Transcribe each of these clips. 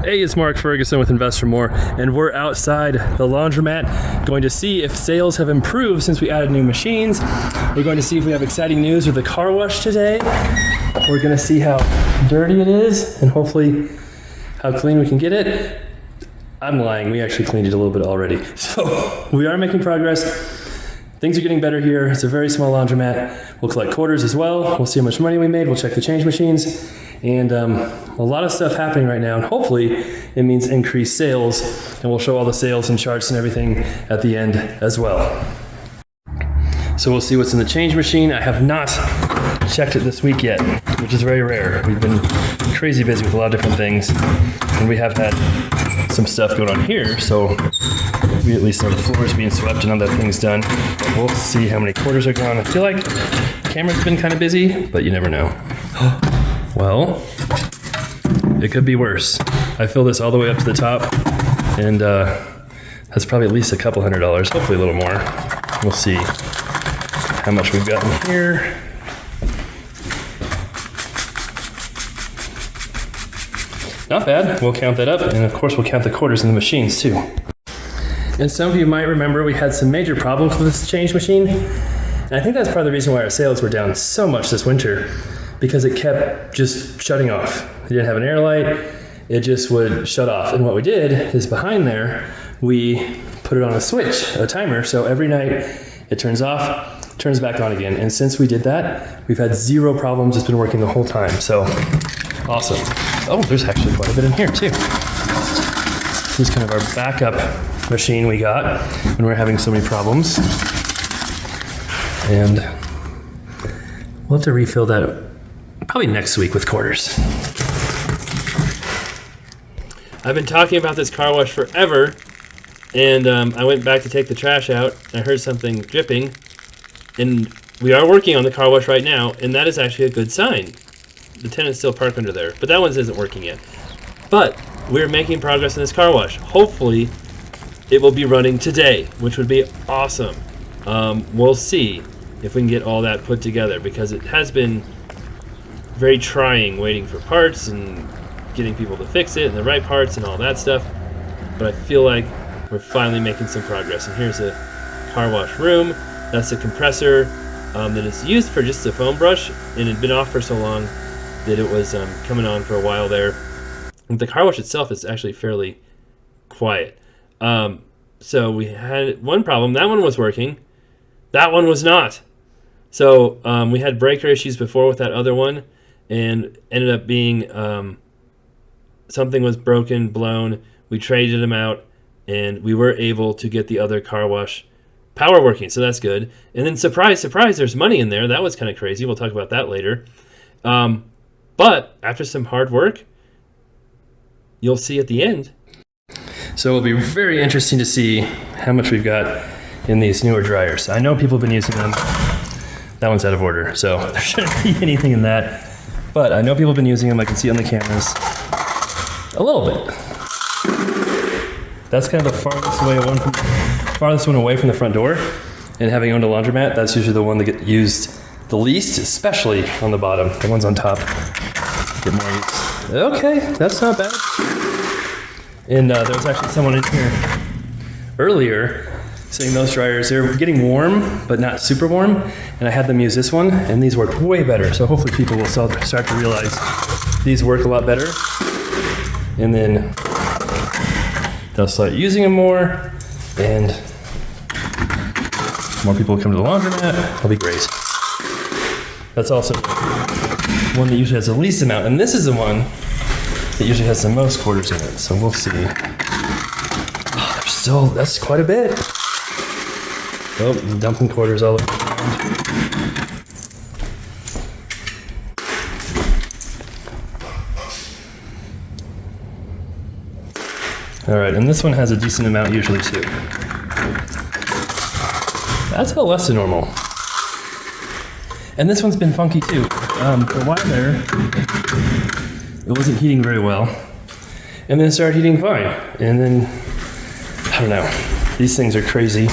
Hey, it's Mark Ferguson with Invest for More, and we're outside the laundromat going to see if sales have improved since we added new machines. We're going to see if we have exciting news with the car wash today. We're going to see how dirty it is and hopefully how clean we can get it. I'm lying, we actually cleaned it a little bit already. So we are making progress. Things are getting better here. It's a very small laundromat. We'll collect quarters as well. We'll see how much money we made. We'll check the change machines. And a lot of stuff happening right now. And hopefully it means increased sales. And we'll show all the sales and charts and everything at the end as well. So we'll see what's in the change machine. I have not checked it this week yet, which is very rare. We've been crazy busy with a lot of different things. And we have had some stuff going on here. So we at least know the floor is being swept and all that thing's done. But we'll see how many quarters are gone. I feel like the camera's been kind of busy, but you never know. Well, it could be worse. I filled this all the way up to the top, and that's probably at least a couple $100, hopefully a little more. We'll see how much we've got in here. Not bad. We'll count that up, and of course we'll count the quarters in the machines too. And some of you might remember we had some major problems with this change machine, and I think that's part of the reason why our sales were down so much this winter, because it kept just shutting off. It didn't have an air light, it just would shut off. And what we did is behind there, we put it on a switch, a timer, so every night it turns off, turns back on again. And since we did that, we've had zero problems. It's been working the whole time, so awesome. Oh, there's actually quite a bit in here too. This is kind of our backup machine we got when we're having so many problems. And we'll have to refill that probably next week with quarters. I've been talking about this car wash forever, and I went back to take the trash out, and I heard something dripping, and we are working on the car wash right now, and that is actually a good sign. The tenant's still parked under there, but that one isn't working yet. But we're making progress in this car wash. Hopefully, it will be running today, which would be awesome. We'll see if we can get all that put together, because it has been very trying waiting for parts and getting people to fix it and the right parts and all that stuff. But I feel like we're finally making some progress. And here's a car wash room. That's the compressor that is used for just a foam brush, and it had been off for so long that it was coming on for a while there. And the car wash itself is actually fairly quiet. So we had one problem. That one was working. That one was not. So we had breaker issues before with that other one, and ended up being something was broken, blown. We traded them out, and we were able to get the other car wash power working, so that's good. And then surprise, surprise, there's money in there. That was kind of crazy. We'll talk about that later. But after some hard work, you'll see at the end. So it'll be very interesting to see how much we've got in these newer dryers. I know people have been using them. That one's out of order, so there shouldn't be anything in that. But I know people have been using them. I can see on the cameras a little bit. That's kind of the farthest one away from the front door. And having owned a laundromat, that's usually the one that gets used the least, especially on the bottom. The ones on top get more use. Okay, that's not bad. And there was actually someone in here earlier saying those dryers, they're getting warm, but not super warm. And I had them use this one, and these work way better. So hopefully people will start to realize these work a lot better. And then they'll start using them more, and more people will come to the laundromat. That'll be great. That's also one that usually has the least amount. And this is the one that usually has the most quarters in it. So we'll see. Oh, that's quite a bit. Oh, dumping quarters all over the ground. All right, and this one has a decent amount usually too. That's a little less than normal. And this one's been funky too. For a while there, it wasn't heating very well. And then it started heating fine. And then, I don't know, these things are crazy.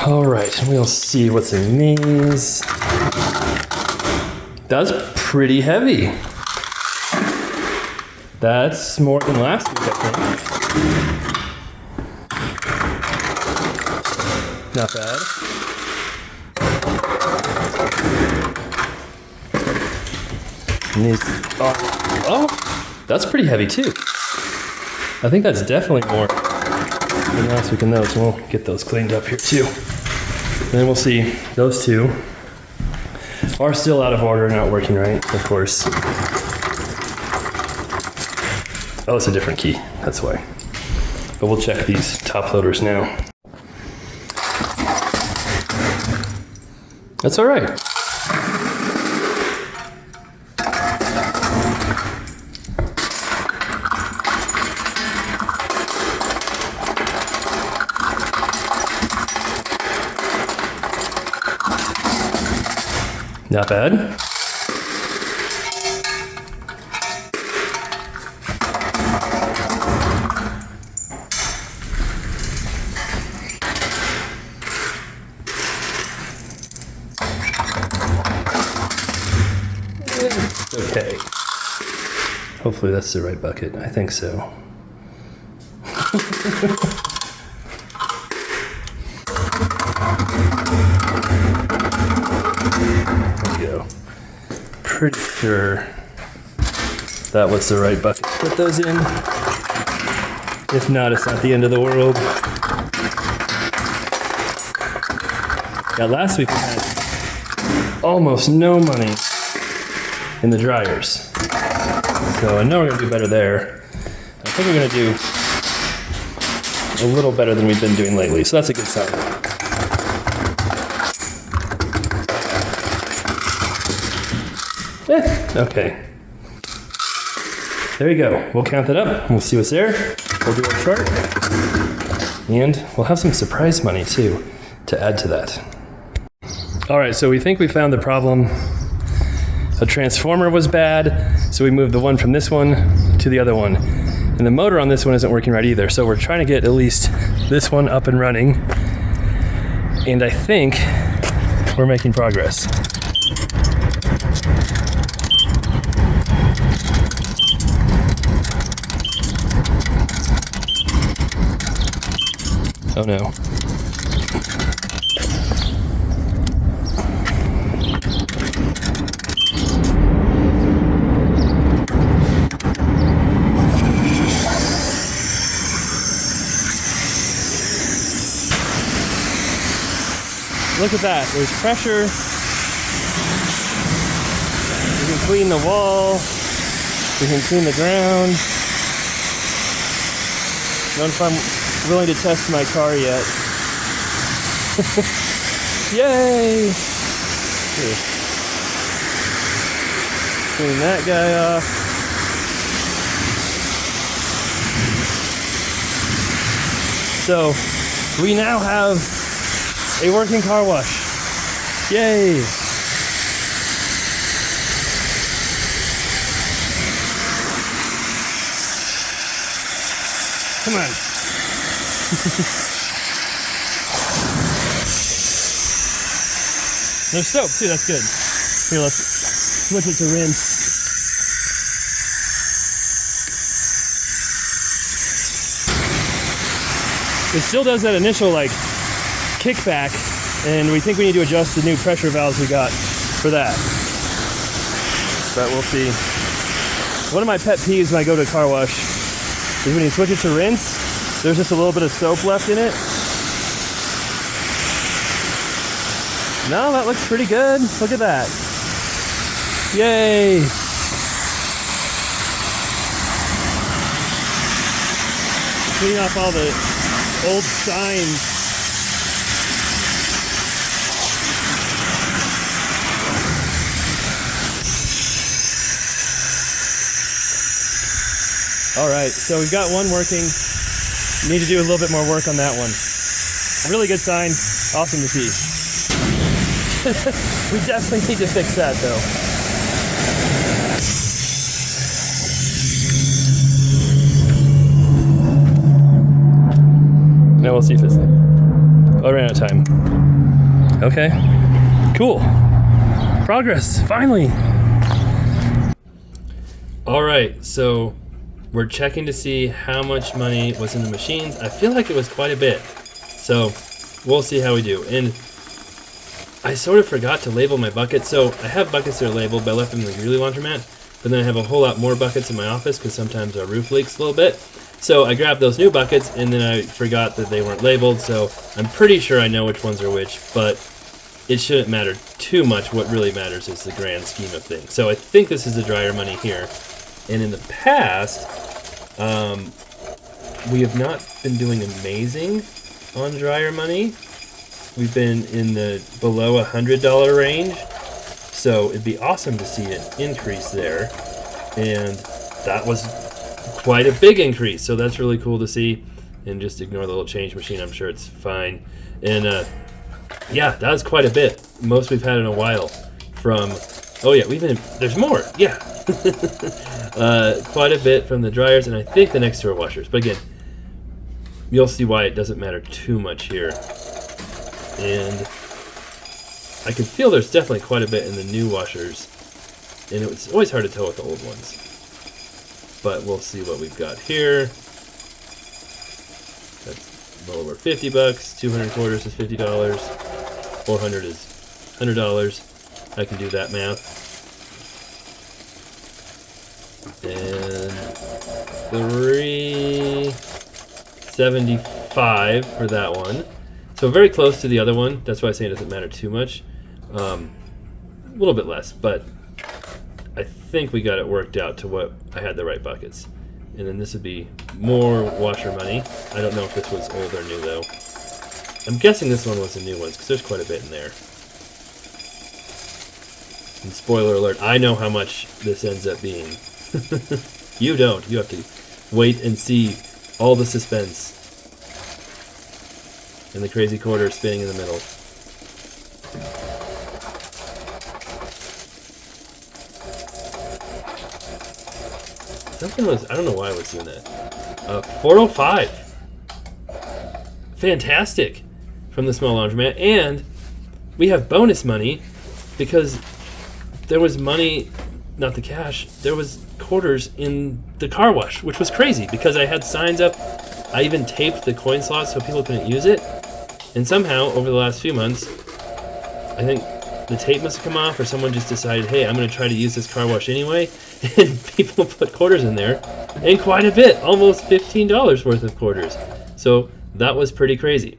All right, we'll see what's in these. That's pretty heavy. That's more than last week, I think. Not bad. And these, oh, that's pretty heavy too. I think that's definitely more than last week in those. We'll get those cleaned up here too. And then we'll see, those two are still out of order, not working right, of course. Oh, it's a different key, that's why. But we'll check these top loaders now. That's all right. Not bad. Okay. Hopefully that's the right bucket. I think so. There we go. Pretty sure that was the right bucket to put those in. If not, it's not the end of the world. Yeah, last week we had almost no money in the dryers. So I know we're gonna do better there. I think we're gonna do a little better than we've been doing lately, so that's a good sign. Okay. There you go. We'll count that up. We'll see what's there. We'll do our chart. And we'll have some surprise money too to add to that. All right, so we think we found the problem. The transformer was bad, so we moved the one from this one to the other one. And the motor on this one isn't working right either, so we're trying to get at least this one up and running. And I think we're making progress. Oh no. Look at that, there's pressure. We can clean the wall. We can clean the ground. I don't know if I'm willing to test my car yet. Yay! Here. Clean that guy off. So, we now have a working car wash. Yay! Come on. There's soap too, that's good. Here, let's switch it to rinse. It still does that initial like kickback, and we think we need to adjust the new pressure valves we got for that. But we'll see. One of my pet peeves when I go to a car wash is when you switch it to rinse, there's just a little bit of soap left in it. No, that looks pretty good. Look at that. Yay! Clean off all the old shine. All right, so we've got one working. Need to do a little bit more work on that one. Really good sign. Awesome to see. We definitely need to fix that though. Now we'll see if it's... Oh, I ran out of time. Okay. Cool. Progress, finally. All right, so we're checking to see how much money was in the machines. I feel like it was quite a bit. So we'll see how we do. And I sort of forgot to label my buckets. So I have buckets that are labeled, but I left them in the Greeley laundromat. But then I have a whole lot more buckets in my office because sometimes our roof leaks a little bit. So I grabbed those new buckets, and then I forgot that they weren't labeled. So I'm pretty sure I know which ones are which, but it shouldn't matter too much. What really matters is the grand scheme of things. So I think this is the dryer money here. And in the past, we have not been doing amazing on dryer money. We've been in the below $100 range. So it'd be awesome to see it increase there. And that was quite a big increase. So that's really cool to see. And just ignore the little change machine. I'm sure it's fine. And yeah, that was quite a bit. Most we've had in a while. From, oh yeah, there's more. Yeah. Quite a bit from the dryers, and I think the next two are washers. But again, you'll see why it doesn't matter too much here. And I can feel there's definitely quite a bit in the new washers, and it's always hard to tell with the old ones. But we'll see what we've got here. That's a little over $50. 200 quarters is $50. 400 is $100. I can do that math. And $375 for that one. So very close to the other one. That's why I say it doesn't matter too much. A little bit less, but I think we got it worked out to what I had the right buckets. And then this would be more washer money. I don't know if this was old or new though. I'm guessing this one was the new ones because there's quite a bit in there. And spoiler alert, I know how much this ends up being. You don't. You have to wait and see all the suspense. And the crazy quarter spinning in the middle. Something was, I don't know why I was doing that. 405. Fantastic from the small laundromat. And we have bonus money because there was money, not the cash, there was quarters in the car wash, which was crazy because I had signs up. I even taped the coin slots so people couldn't use it. And somehow, over the last few months, I think the tape must have come off or someone just decided, hey, I'm going to try to use this car wash anyway. And people put quarters in there, and quite a bit, almost $15 worth of quarters. So that was pretty crazy.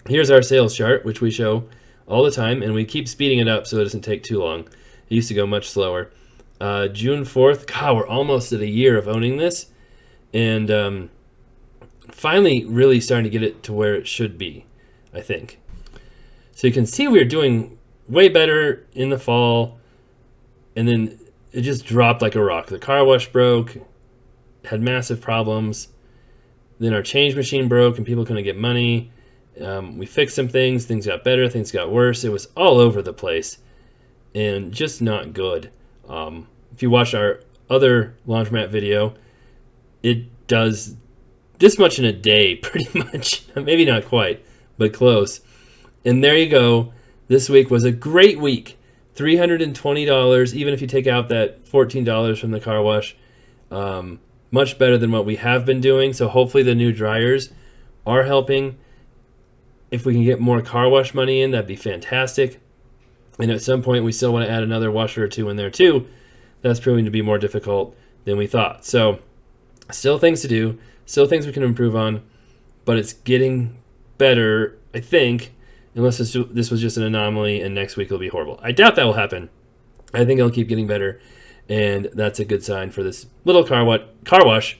Here's our sales chart, which we show all the time, and we keep speeding it up so it doesn't take too long. It used to go much slower. June 4th, God, we're almost at a year of owning this, and finally really starting to get it to where it should be, I think. So you can see we were doing way better in the fall, and then it just dropped like a rock. The car wash broke, had massive problems. Then our change machine broke and people couldn't get money. We fixed some things got better, things got worse. It was all over the place and just not good. If you watch our other laundromat video, it does this much in a day, pretty much. Maybe not quite, but close. And there you go. This week was a great week. $320, even if you take out that $14 from the car wash. Much better than what we have been doing. So hopefully the new dryers are helping. If we can get more car wash money in, that'd be fantastic. And at some point, we still want to add another washer or two in there too. That's proving to be more difficult than we thought. So still things to do, still things we can improve on, but it's getting better, I think, unless this was just an anomaly and next week will be horrible. I doubt that will happen. I think it'll keep getting better, and that's a good sign for this little car wash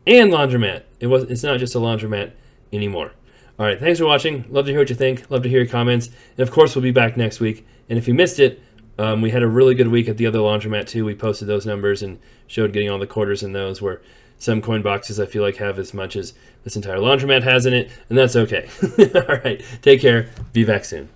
and laundromat. It's not just a laundromat anymore. All right, thanks for watching. Love to hear what you think. Love to hear your comments. And of course, we'll be back next week. And if you missed it, we had a really good week at the other laundromat too. We posted those numbers and showed getting all the quarters in those, where some coin boxes I feel like have as much as this entire laundromat has in it, and that's okay. All right, take care. Be back soon.